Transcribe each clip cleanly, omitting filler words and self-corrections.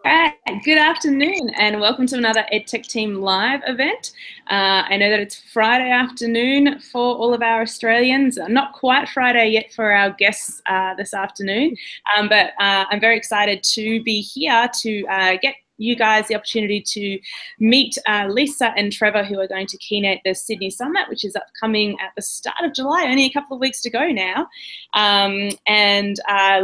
Hi, good afternoon and welcome to another EdTechTeam live event. I know that it's Friday afternoon for all of our Australians, not quite Friday yet for our guests this afternoon, but I'm very excited to be here to get you guys the opportunity to meet Lisa and Trevor, who are going to keynote the Sydney Summit, which is upcoming at the start of July, only a couple of weeks to go now, and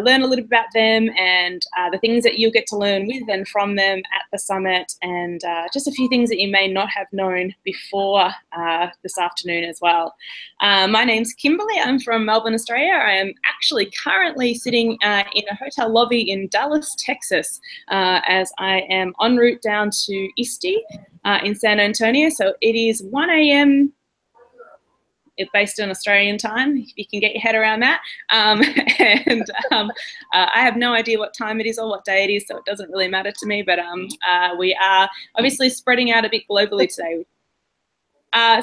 learn a little bit about them and the things that you'll get to learn with and from them at the summit, and just a few things that you may not have known before this afternoon as well. My name's Kimberly. I'm from Melbourne, Australia. I am actually currently sitting in a hotel lobby in Dallas, Texas, as I am en route down to ISTE in San Antonio. So it is 1 a.m. based on Australian time, if you can get your head around that. I have no idea what time it is or what day it is, so it doesn't really matter to me. But we are obviously spreading out a bit globally today.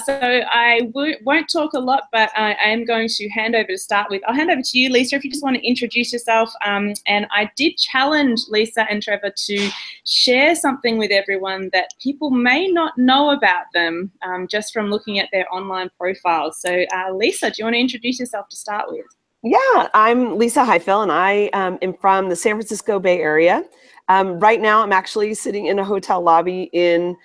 So I won't talk a lot, but I am going to hand over to start with. I'll hand over to you, Lisa, if you just want to introduce yourself. And I did challenge Lisa and Trevor to share something with everyone that people may not know about them just from looking at their online profiles. So Lisa, do you want to introduce yourself to start with? Yeah, I'm Lisa Highfill, and I am from the San Francisco Bay Area. Right now, I'm actually sitting in a hotel lobby in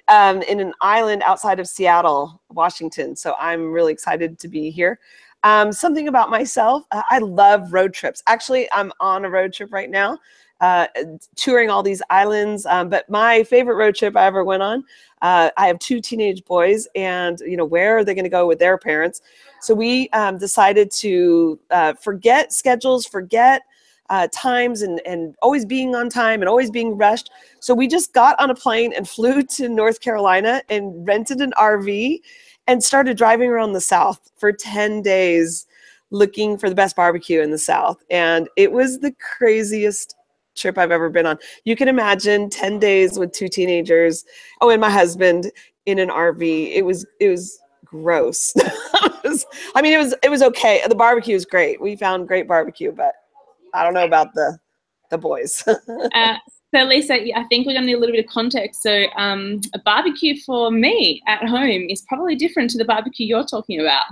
an island outside of Seattle, Washington. So I'm really excited to be here. Something about myself, I love road trips. Actually, I'm on a road trip right now, touring all these islands. But my favorite road trip I ever went on, I have two teenage boys, and where are they going to go with their parents? So we decided to forget schedules, forget times, and always being on time and always being rushed. So we just got on a plane and flew to North Carolina and rented an RV and started driving around the South for 10 days looking for the best barbecue in the South. And it was the craziest trip I've ever been on. You can imagine 10 days with two teenagers, and my husband in an RV. It was gross. It was okay. The barbecue was great. We found great barbecue, but I don't know about the boys. So Lisa, I think we're going to need a little bit of context. So a barbecue for me at home is probably different to the barbecue you're talking about.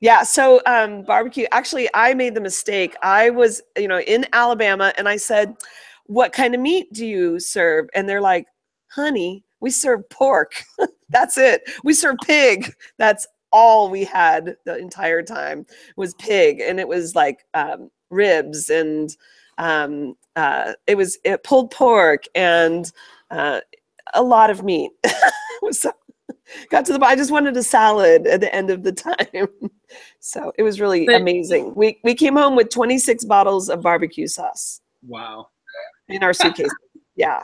Yeah, so barbecue, actually, I made the mistake. I was, in Alabama, and I said, "What kind of meat do you serve?" And they're like, "Honey, we serve pork." That's it. We serve pig. That's all we had the entire time was pig. And it was like ribs, and it was pulled pork, and a lot of meat. So got to I just wanted a salad at the end of the time. So it was really amazing. We came home with 26 bottles of barbecue sauce. Wow. In our suitcase. Yeah.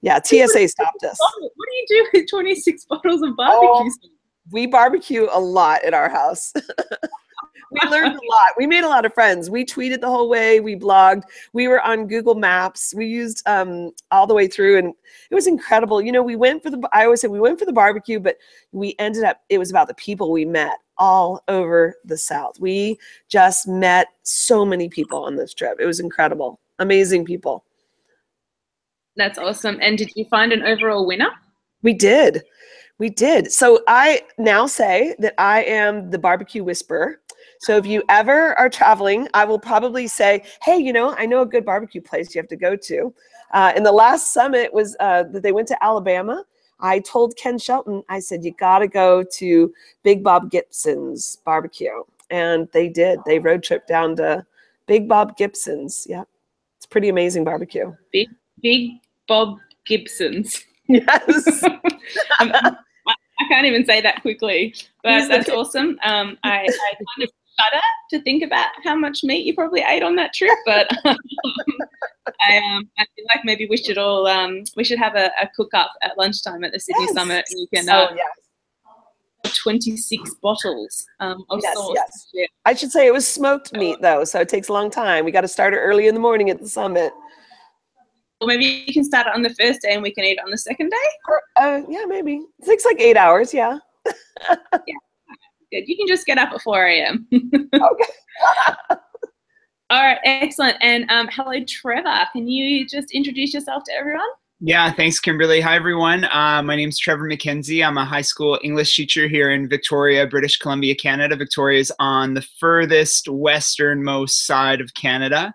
Yeah. TSA stopped us. What do you do with 26 bottles of barbecue sauce? We barbecue a lot at our house. We learned a lot. We made a lot of friends. We tweeted the whole way. We blogged. We were on Google Maps. We used all the way through, and it was incredible. We went for I always say we went for the barbecue, but we ended up, it was about the people we met all over the South. We just met so many people on this trip. It was incredible. Amazing people. That's awesome. And did you find an overall winner? We did. We did. So I now say that I am the barbecue whisperer. So if you ever are traveling, I will probably say, "Hey, I know a good barbecue place you have to go to." And the last summit was that they went to Alabama. I told Ken Shelton, I said, "You got to go to Big Bob Gibson's barbecue." And they did. They road tripped down to Big Bob Gibson's. Yeah. It's pretty amazing barbecue. Big Bob Gibson's. Yes. I can't even say that quickly, but that's awesome. I kind of shudder to think about how much meat you probably ate on that trip, but I feel like maybe we should all we should have a cook up at lunchtime at the Sydney Summit, and you can 26 bottles of sauce. Yes. Yeah. I should say it was smoked meat though, so it takes a long time. We got to start it early in the morning at the summit. Or maybe you can start it on the first day and we can eat it on the second day? Yeah, maybe. It takes like 8 hours, yeah. Yeah. Good. You can just get up at 4 a.m. Okay. All right, excellent. And hello, Trevor. Can you just introduce yourself to everyone? Yeah, thanks, Kimberly. Hi, everyone. My name's Trevor McKenzie. I'm a high school English teacher here in Victoria, British Columbia, Canada. Victoria is on the furthest westernmost side of Canada.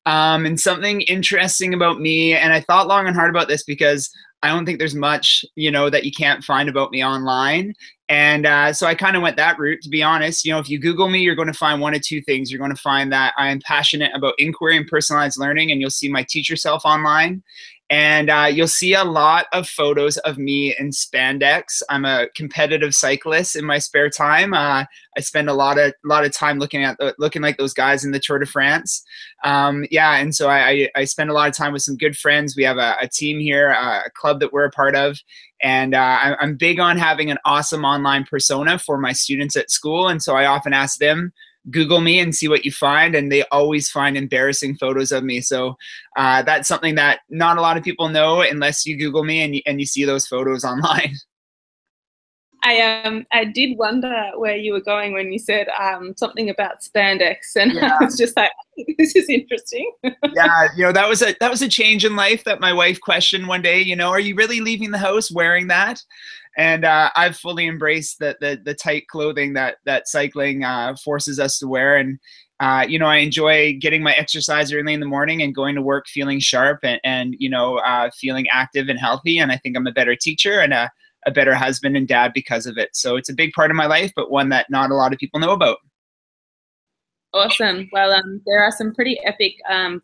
And something interesting about me, and I thought long and hard about this because I don't think there's much, that you can't find about me online. And so I kind of went that route, to be honest. If you Google me, you're going to find one of two things. You're going to find that I am passionate about inquiry and personalized learning, and you'll see my teacher self online. And you'll see a lot of photos of me in spandex. I'm a competitive cyclist in my spare time. I spend a lot of time looking like those guys in the Tour de France. Yeah, and so I spend a lot of time with some good friends. We have a team here, a club that we're a part of. And I'm big on having an awesome online persona for my students at school. And so I often ask them, Google me and see what you find, and they always find embarrassing photos of me. So that's something that not a lot of people know unless you Google me and you see those photos online. I did wonder where you were going when you said something about spandex, and Yeah. I was just like, this is interesting. Yeah, that was a change in life that my wife questioned one day. Are you really leaving the house wearing that? And I've fully embraced the tight clothing that cycling forces us to wear. And I enjoy getting my exercise early in the morning and going to work feeling sharp and feeling active and healthy. And I think I'm a better teacher and a better husband and dad because of it. So it's a big part of my life, but one that not a lot of people know about. Awesome. Well, there are some pretty epic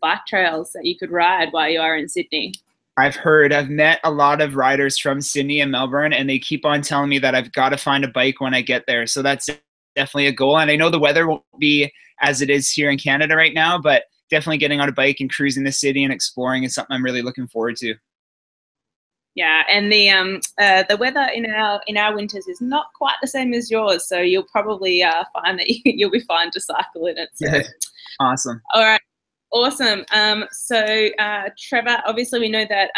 bike trails that you could ride while you are in Sydney. I've met a lot of riders from Sydney and Melbourne, and they keep on telling me that I've got to find a bike when I get there. So that's definitely a goal. And I know the weather won't be as it is here in Canada right now, but definitely getting on a bike and cruising the city and exploring is something I'm really looking forward to. Yeah, and the weather in our winters is not quite the same as yours, so you'll probably find that you'll be fine to cycle in it. So. Awesome. All right. Awesome. So Trevor, obviously we know that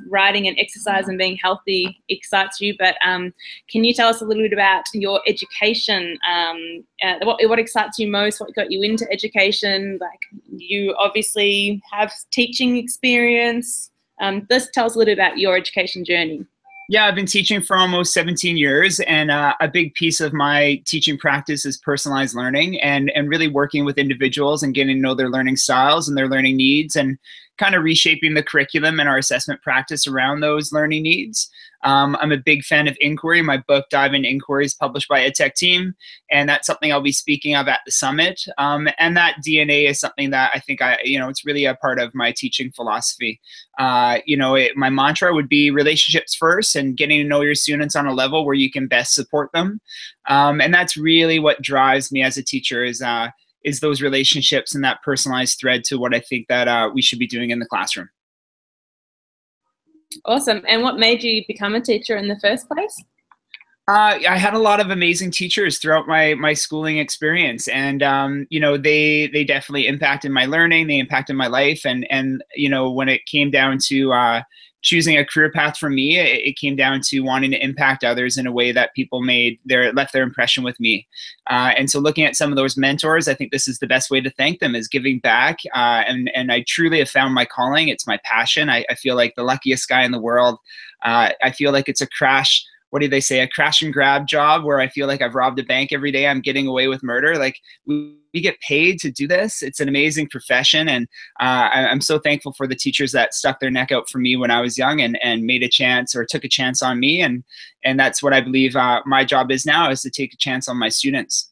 riding and exercise and being healthy excites you, but can you tell us a little bit about your education? What excites you most? What got you into education? Like, you obviously have teaching experience. Let's tell us a little bit about your education journey. Yeah, I've been teaching for almost 17 years, and a big piece of my teaching practice is personalized learning and really working with individuals and getting to know their learning styles and their learning needs and kind of reshaping the curriculum and our assessment practice around those learning needs. I'm a big fan of inquiry. My book, Dive into Inquiry, is published by EdTechTeam, and that's something I'll be speaking of at the summit. And that DNA is something that I think it's really a part of my teaching philosophy. My mantra would be relationships first and getting to know your students on a level where you can best support them. And that's really what drives me as a teacher is those relationships and that personalized thread to what I think that we should be doing in the classroom. Awesome. And what made you become a teacher in the first place? I had a lot of amazing teachers throughout my schooling experience, and they definitely impacted my learning. They impacted my life, and when it came down to choosing a career path for me, it came down to wanting to impact others in a way that people left their impression with me. And so looking at some of those mentors, I think this is the best way to thank them, is giving back. And I truly have found my calling. It's my passion. I feel like the luckiest guy in the world. I feel like it's a crash. What do they say? A crash and grab job where I feel like I've robbed a bank every day. I'm getting away with murder. Like, we get paid to do this. It's an amazing profession. And I'm so thankful for the teachers that stuck their neck out for me when I was young and made a chance or took a chance on me. And that's what I believe my job is now, is to take a chance on my students.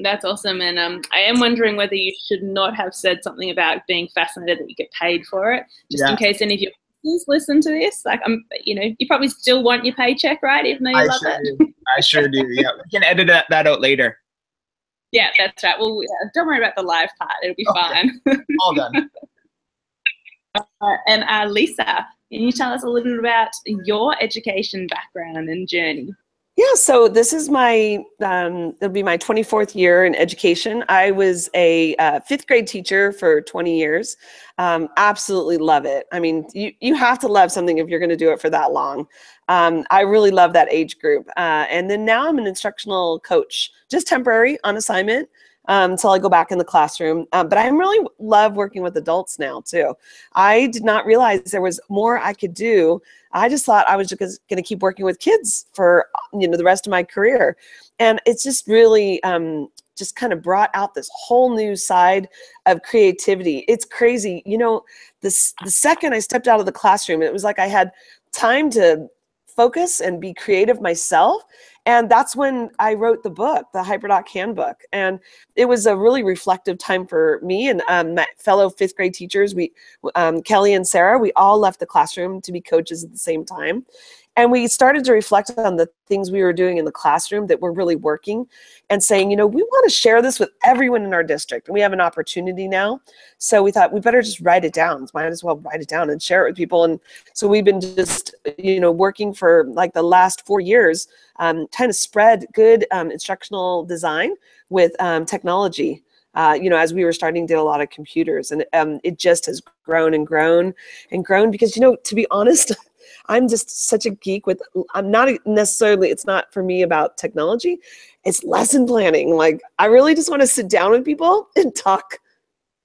That's awesome. And I am wondering whether you should not have said something about being fascinated that you get paid for it, just in case any of your listen to this. Like, you probably still want your paycheck, right? Even though you love it. I sure do. Yeah, we can edit that out later. Yeah, that's right. Well, don't worry about the live part. It'll be fine. All done. And Lisa, can you tell us a little bit about your education background and journey? Yeah, so this is it'll be my 24th year in education. I was a 5th grade teacher for 20 years. Absolutely love it. I mean, you have to love something if you're going to do it for that long. I really love that age group. And then now I'm an instructional coach, just temporary on assignment. until I go back in the classroom. But I really love working with adults now too. I did not realize there was more I could do. I just thought I was just going to keep working with kids for, you know, the rest of my career. And it's just really just kind of brought out this whole new side of creativity. It's crazy. You know, the second I stepped out of the classroom, it was like I had time to focus and be creative myself. And that's when I wrote the book, the HyperDoc Handbook. And it was a really reflective time for me and my fellow fifth grade teachers. Kelly and Sarah, we all left the classroom to be coaches at the same time. And we started to reflect on the things we were doing in the classroom that were really working and saying, you know, we want to share this with everyone in our district. And we have an opportunity now. So we thought we better just write it down. Might as well write it down and share it with people. And so we've been just, you know, working for like the last 4 years, trying to spread good instructional design with technology. You know, as we were starting to do a lot of computers, and it just has grown and grown and grown because, you know, to be honest, I'm just such a geek with, I'm not necessarily, it's not for me about technology, it's lesson planning. Like, I really just want to sit down with people and talk.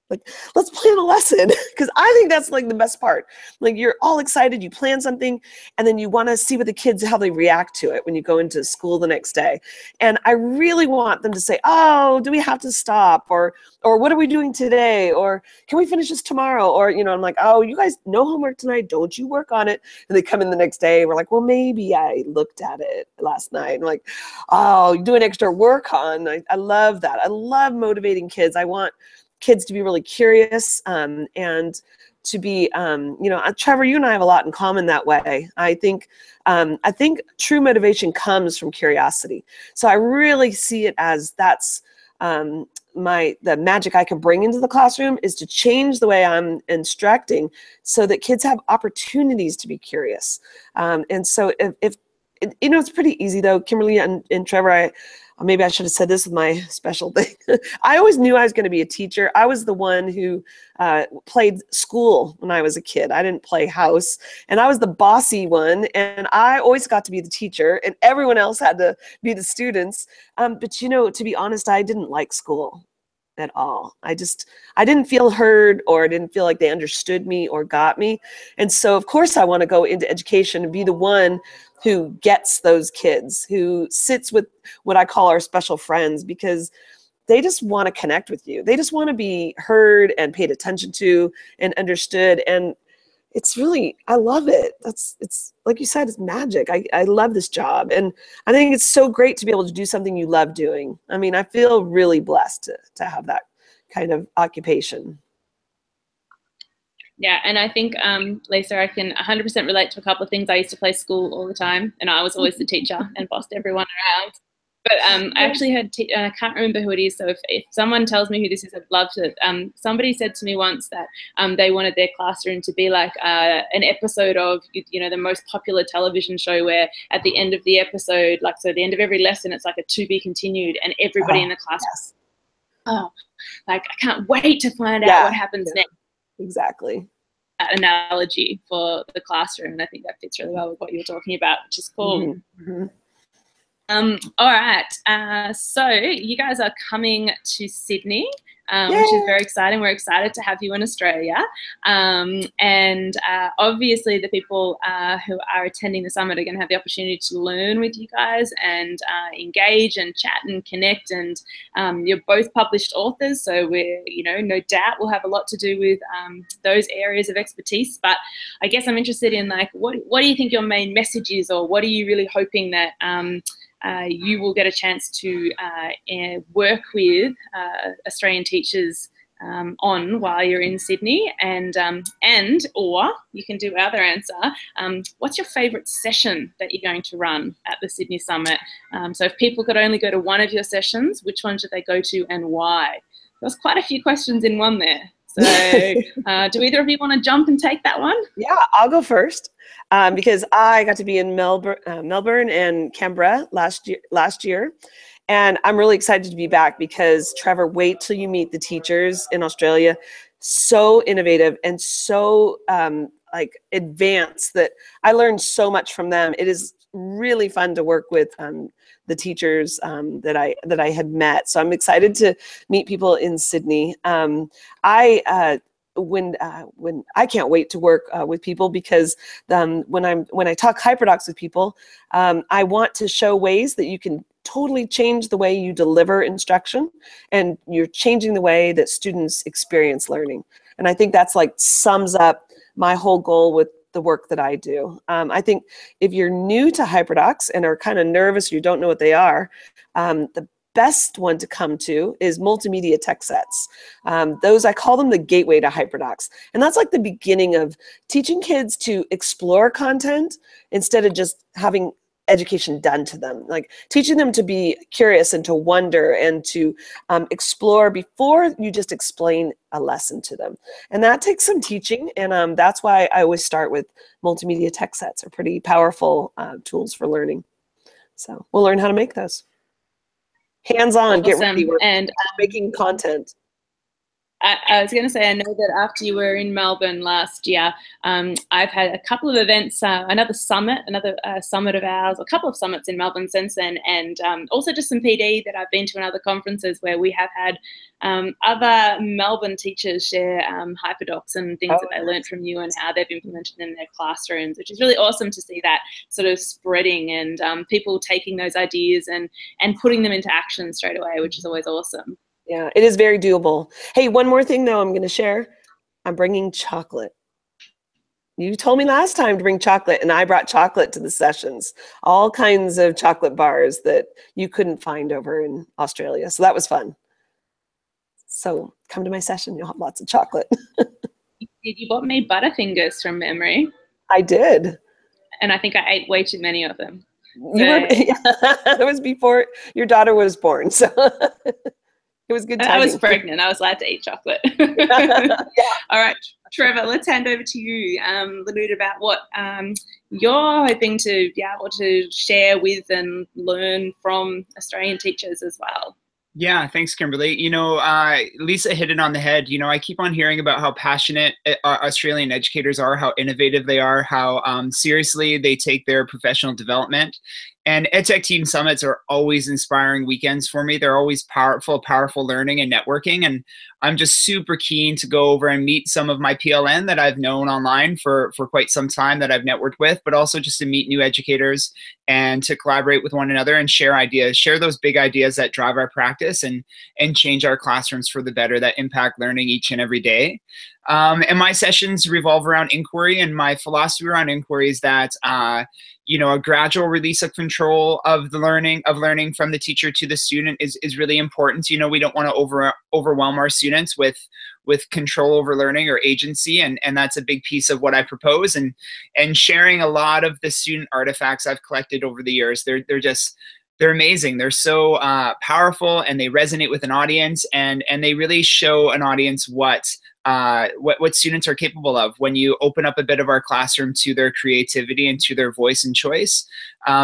Like, let's plan a lesson, because I think that's like the best part. Like, you're all excited, you plan something, and then you want to see what the kids, how they react to it when you go into school the next day. And I really want them to say, oh, do we have to stop? Or what are we doing today? Or can we finish this tomorrow? Or, you know, I'm like, oh, you guys, no homework tonight, don't you work on it? And they come in the next day, we're like, well, maybe I looked at it last night. I'm like, oh, you doing extra work on. I love that. I love motivating kids. I want kids to be really curious and to be, you know, Trevor, you and I have a lot in common that way. I think true motivation comes from curiosity. So I really see it as that's the magic I can bring into the classroom is to change the way I'm instructing so that kids have opportunities to be curious. And so if you know, it's pretty easy though, Kimberly and Trevor, maybe I should have said this with my special thing. I always knew I was going to be a teacher. I was the one who played school when I was a kid. I didn't play house. And I was the bossy one. And I always got to be the teacher. And everyone else had to be the students. But, you know, to be honest, I didn't like school at all. I didn't feel heard, or I didn't feel like they understood me or got me. And so, of course, I want to go into education and be the one who gets those kids, who sits with what I call our special friends, because they just want to connect with you. They just want to be heard and paid attention to and understood. And it's really, I love it. It's like you said, it's magic. I love this job. And I think it's so great to be able to do something you love doing. I mean, I feel really blessed to have that kind of occupation. Yeah, and I think, Lisa, I can 100% relate to a couple of things. I used to play school all the time, and I was always the teacher and bossed everyone around. But I actually heard, I can't remember who it is, so if someone tells me who this is, I'd love to. Somebody said to me once that they wanted their classroom to be like an episode of, you know, the most popular television show, where at the end of the episode, like, so at the end of every lesson, it's like a to be continued, and everybody in the class, yes. Oh, like, I can't wait to find out what happens next. Exactly. That analogy for the classroom, and I think that fits really well with what you were talking about, which is cool. Mm-hmm. All right, so you guys are coming to Sydney, which is very exciting. We're excited to have you in Australia, and obviously the people who are attending the summit are going to have the opportunity to learn with you guys and engage and chat and connect, and you're both published authors, so we're, you know, no doubt we'll have a lot to do with those areas of expertise. But I guess I'm interested in, like, what do you think your main message is, or what are you really hoping that you will get a chance to work with Australian teachers on while you're in Sydney, and or you can do our other answer. What's your favourite session that you're going to run at the Sydney Summit? So if people could only go to one of your sessions, which one should they go to and why? There's quite a few questions in one there. So do either of you want to jump and take that one? Yeah, I'll go first. Because I got to be in Melbourne and Canberra last year, and I'm really excited to be back because, Trevor, wait till you meet the teachers in Australia. So innovative and so like advanced that I learned so much from them. It is really fun to work with the teachers that I had met. So I'm excited to meet people in Sydney. When I can't wait to work with people, because when I talk HyperDocs with people, I want to show ways that you can totally change the way you deliver instruction, and you're changing the way that students experience learning. And I think that's like sums up my whole goal with the work that I do. I think if you're new to HyperDocs and are kind of nervous, you don't know what they are, the best one to come to is multimedia tech sets. Those, I call them the gateway to HyperDocs. And that's like the beginning of teaching kids to explore content instead of just having education done to them, like teaching them to be curious and to wonder and to explore before you just explain a lesson to them. And that takes some teaching, and that's why I always start with multimedia tech sets. Are pretty powerful tools for learning. So we'll learn how to make those. Hands-on, get ready, we're making content. I was going to say, I know that after you were in Melbourne last year, I've had a couple of events, another summit of ours, a couple of summits in Melbourne since then, and also just some PD that I've been to in other conferences where we have had other Melbourne teachers share HyperDocs and things that they learned from you and how they've implemented in their classrooms, which is really awesome to see that sort of spreading and people taking those ideas and putting them into action straight away, which is always awesome. Yeah, it is very doable. Hey, one more thing though I'm going to share. I'm bringing chocolate. You told me last time to bring chocolate, and I brought chocolate to the sessions. All kinds of chocolate bars that you couldn't find over in Australia. So that was fun. So come to my session. You'll have lots of chocolate. You bought me Butterfingers from memory. I did. And I think I ate way too many of them. It was before your daughter was born. So it was good timing. I was pregnant. I was allowed to eat chocolate. Yeah. All right, Trevor, let's hand over to you a little bit about what you're hoping to be able to share with and learn from Australian teachers as well. Yeah, thanks, Kimberly. You know, Lisa hit it on the head. You know, I keep on hearing about how passionate Australian educators are, how innovative they are, how seriously they take their professional development. And EdTechTeam summits are always inspiring weekends for me. They're always powerful learning and networking. And I'm just super keen to go over and meet some of my PLN that I've known online for quite some time, that I've networked with, but also just to meet new educators and to collaborate with one another and share ideas, share those big ideas that drive our practice and change our classrooms for the better, that impact learning each and every day. And my sessions revolve around inquiry, and my philosophy around inquiry is that you know, a gradual release of control of the learning from the teacher to the student is really important. You know, we don't want to overwhelm our students with control over learning or agency, and that's a big piece of what I propose. And sharing a lot of the student artifacts I've collected over the years. They're amazing. They're so powerful, and they resonate with an audience, and they really show an audience what students are capable of when you open up a bit of our classroom to their creativity and to their voice and choice.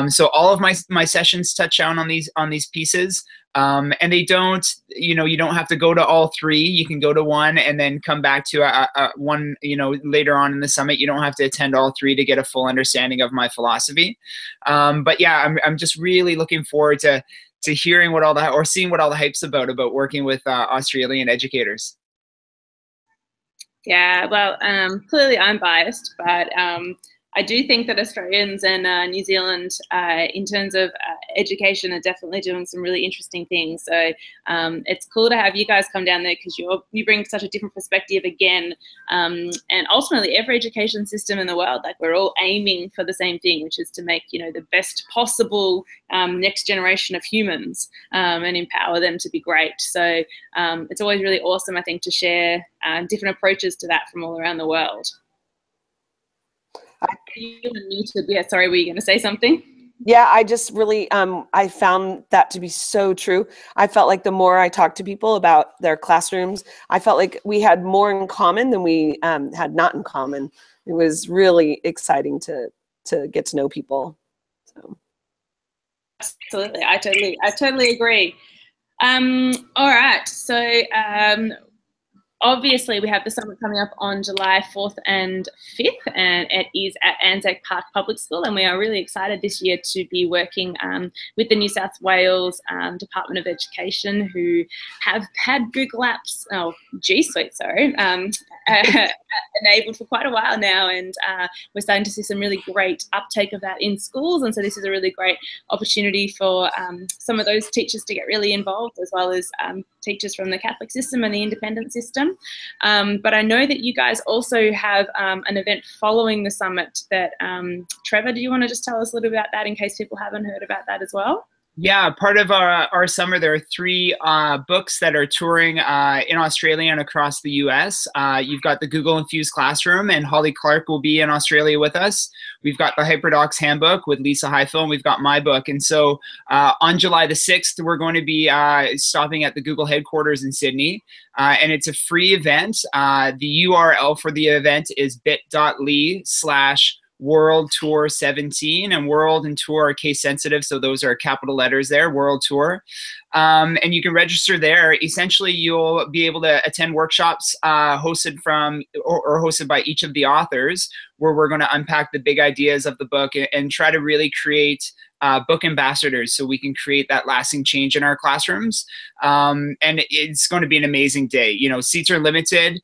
So all of my sessions touch down on these pieces, and they don't, you know, you don't have to go to all three. You can go to one and then come back to one, you know, later on in the summit. You don't have to attend all three to get a full understanding of my philosophy. But yeah, I'm just really looking forward to hearing what all the, or seeing what all the hype's about working with Australian educators. Yeah, well, clearly I'm biased, but I do think that Australians and New Zealand, in terms of education, are definitely doing some really interesting things. So it's cool to have you guys come down there, because you bring such a different perspective again. And ultimately, every education system in the world, like, we're all aiming for the same thing, which is to make, you know, the best possible next generation of humans and empower them to be great. So it's always really awesome, I think, to share different approaches to that from all around the world. Yeah, sorry, were you going to say something? Yeah, I just really, I found that to be so true. I felt like the more I talked to people about their classrooms, I felt like we had more in common than we had not in common. It was really exciting to get to know people. So. Absolutely, I totally agree. All right, so obviously, we have the summit coming up on July 4th and 5th, and it is at Anzac Park Public School. And we are really excited this year to be working with the New South Wales Department of Education, who have had Google Apps, G Suite, sorry, enabled for quite a while now. And we're starting to see some really great uptake of that in schools. And so this is a really great opportunity for some of those teachers to get really involved, as well as teachers from the Catholic system and the independent system. But I know that you guys also have an event following the summit that, Trevor, do you want to just tell us a little bit about that in case people haven't heard about that as well? Yeah, part of our summer, there are 3 books that are touring in Australia and across the US. You've got the Google Infused Classroom, and Holly Clark will be in Australia with us. We've got the HyperDocs Handbook with Lisa Heifel, and we've got my book. And so on July the 6th, we're going to be stopping at the Google headquarters in Sydney. And it's a free event. The URL for the event is bit.ly/World Tour 17, and World and Tour are case sensitive, so those are capital letters there, World Tour. And you can register there. Essentially, you'll be able to attend workshops hosted from or hosted by each of the authors, where we're going to unpack the big ideas of the book and try to really create book ambassadors, so we can create that lasting change in our classrooms. And it's going to be an amazing day. You know, seats are limited.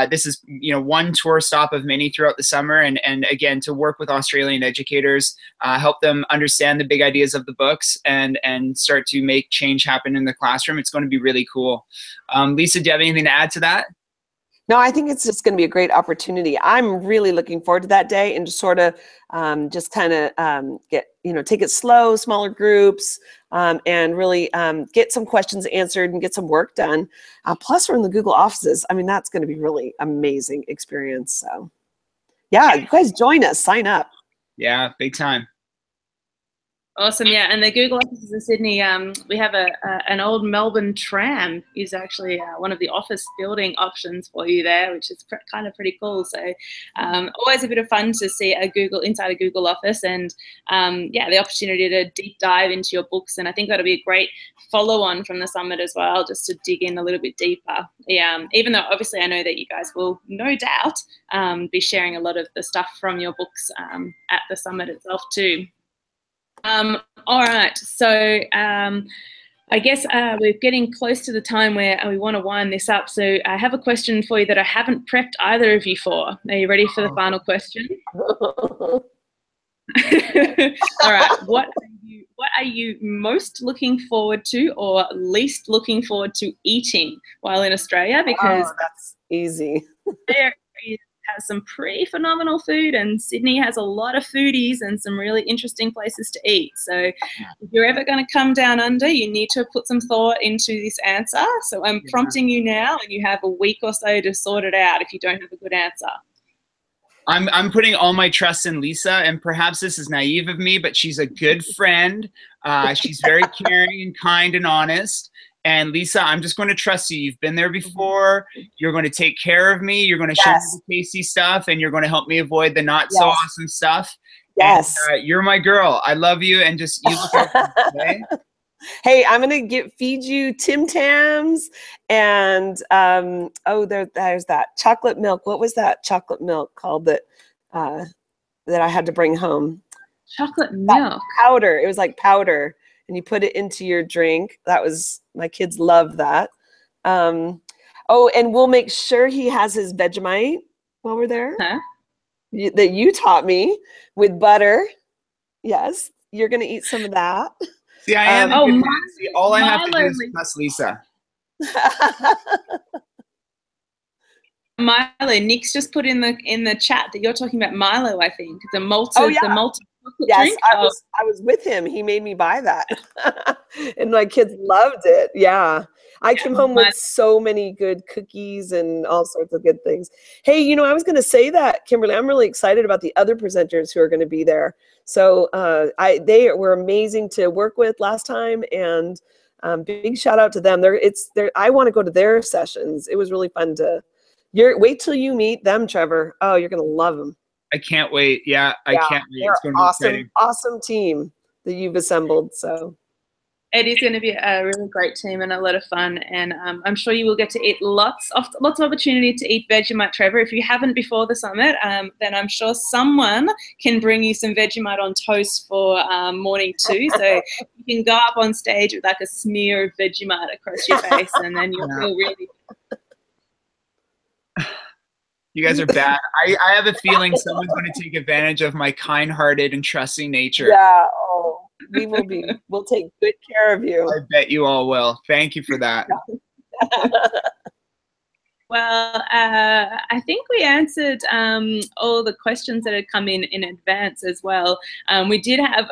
This is, you know, one tour stop of many throughout the summer. And again, to work with Australian educators, help them understand the big ideas of the books and start to make change happen in the classroom. It's going to be really cool. Lisa, do you have anything to add to that? No, I think it's just going to be a great opportunity. I'm really looking forward to that day, and just sort of just kind of take it slow, smaller groups, and really get some questions answered and get some work done. Plus, we're in the Google offices. I mean, that's going to be really amazing experience. So yeah, you guys join us, sign up. Yeah, big time. Awesome, yeah, and the Google offices in Sydney, we have an old Melbourne tram is actually one of the office building options for you there, which is kind of pretty cool. So always a bit of fun to see inside a Google office, and yeah, the opportunity to deep dive into your books. And I think that'll be a great follow-on from the summit as well, just to dig in a little bit deeper. Yeah, even though obviously I know that you guys will no doubt be sharing a lot of the stuff from your books at the summit itself too. All right, so I guess we're getting close to the time where we want to wind this up. So I have a question for you that I haven't prepped either of you for. Are you ready for the final question? All right, what are you most looking forward to or least looking forward to eating while in Australia? Because that's easy. There has some pretty phenomenal food, and Sydney has a lot of foodies and some really interesting places to eat. So if you're ever going to come down under, you need to put some thought into this answer. So I'm prompting you now, and you have a week or so to sort it out if you don't have a good answer. I'm putting all my trust in Lisa, and perhaps this is naive of me, but she's a good friend. She's very caring and kind and honest. And Lisa, I'm just going to trust you. You've been there before. You're going to take care of me. You're going to show me the tasty stuff, and you're going to help me avoid the not so awesome stuff. Yes. And, you're my girl. I love you, and just you look out for me today. Hey, I'm gonna feed you Tim Tams and there's that chocolate milk. What was that chocolate milk called that I had to bring home? Chocolate milk. Powder. It was like powder, and you put it into your drink. That was, my kids love that. And we'll make sure he has his Vegemite while we're there. Huh? That you taught me with butter. Yes, you're gonna eat some of that. See, I am a good man. See, all I have to do is trust Lisa. Milo, Nick's just put in the chat that you're talking about Milo, I think. The malted, the malted chocolate drink. I was with him. He made me buy that. And my kids loved it. Yeah. I came home with so many good cookies and all sorts of good things. Hey, you know, I was going to say that, Kimberly, I'm really excited about the other presenters who are going to be there. So they were amazing to work with last time, and big shout out to them. I want to go to their sessions. It was really fun to. Wait till you meet them, Trevor. Oh, you're going to love them. I can't wait. Yeah, I can't wait. It's going to be awesome, exciting. awesome team that you've assembled. So. It is going to be a really great team and a lot of fun, and I'm sure you will get to eat lots of opportunity to eat Vegemite, Trevor. If you haven't before the summit, then I'm sure someone can bring you some Vegemite on toast for morning too. So you can go up on stage with like a smear of Vegemite across your face, and then you'll feel really. You guys are bad. I have a feeling someone's going to take advantage of my kind-hearted and trusting nature. Yeah. Oh, we'll take good care of you. I bet you all will. Thank you for that. Well, I think we answered all the questions that had come in advance as well. We did have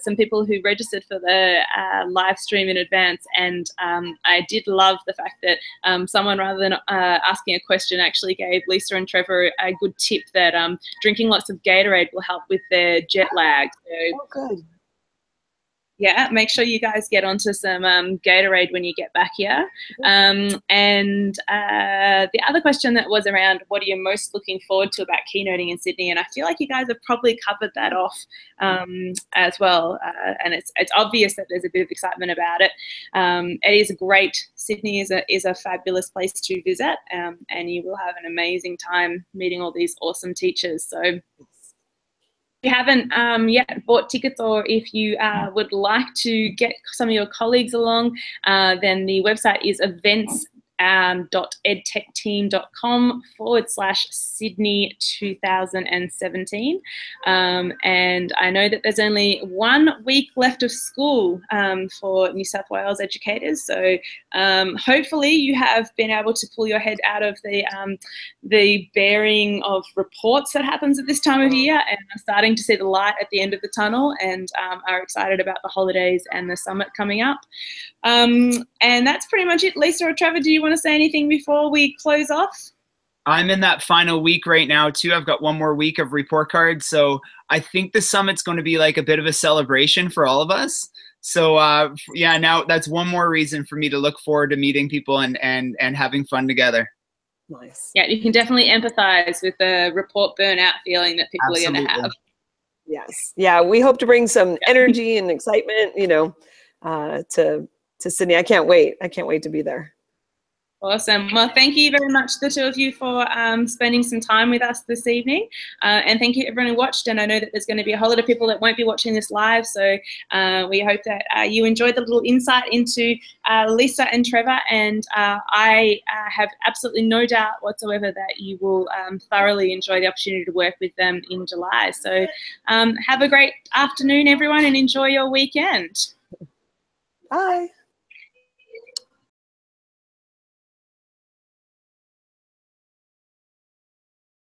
some people who registered for the live stream in advance, and I did love the fact that someone, rather than asking a question, actually gave Lisa and Trevor a good tip that drinking lots of Gatorade will help with their jet lag. So, oh, good. Yeah, make sure you guys get onto some Gatorade when you get back here. And the other question that was around, what are you most looking forward to about keynoting in Sydney? And I feel like you guys have probably covered that off as well. And it's obvious that there's a bit of excitement about it. It is great. Sydney is a fabulous place to visit, and you will have an amazing time meeting all these awesome teachers. So, if you haven't yet bought tickets, or if you would like to get some of your colleagues along, then the website is events.edtechteam.com/Sydney 2017. And I know that there's only 1 week left of school for New South Wales educators. So hopefully you have been able to pull your head out of the bearing of reports that happens at this time of year, and are starting to see the light at the end of the tunnel, and are excited about the holidays and the summit coming up. And that's pretty much it. Lisa or Trevor, do you want to say anything before we close off? I'm in that final week right now too. I've got 1 more week of report cards. So I think the summit's going to be like a bit of a celebration for all of us. So yeah, now that's 1 more reason for me to look forward to meeting people and having fun together. Nice. Yeah, you can definitely empathize with the report burnout feeling that people Absolutely. are going to have. Yes. Yeah, we hope to bring some energy and excitement, you know, to Sydney. I can't wait. I can't wait to be there. Awesome. Well, thank you very much, the 2 of you, for spending some time with us this evening. And thank you everyone who watched. And I know that there's going to be a whole lot of people that won't be watching this live. So we hope that you enjoyed the little insight into Lisa and Trevor. And I have absolutely no doubt whatsoever that you will thoroughly enjoy the opportunity to work with them in July. So have a great afternoon, everyone, and enjoy your weekend. Bye.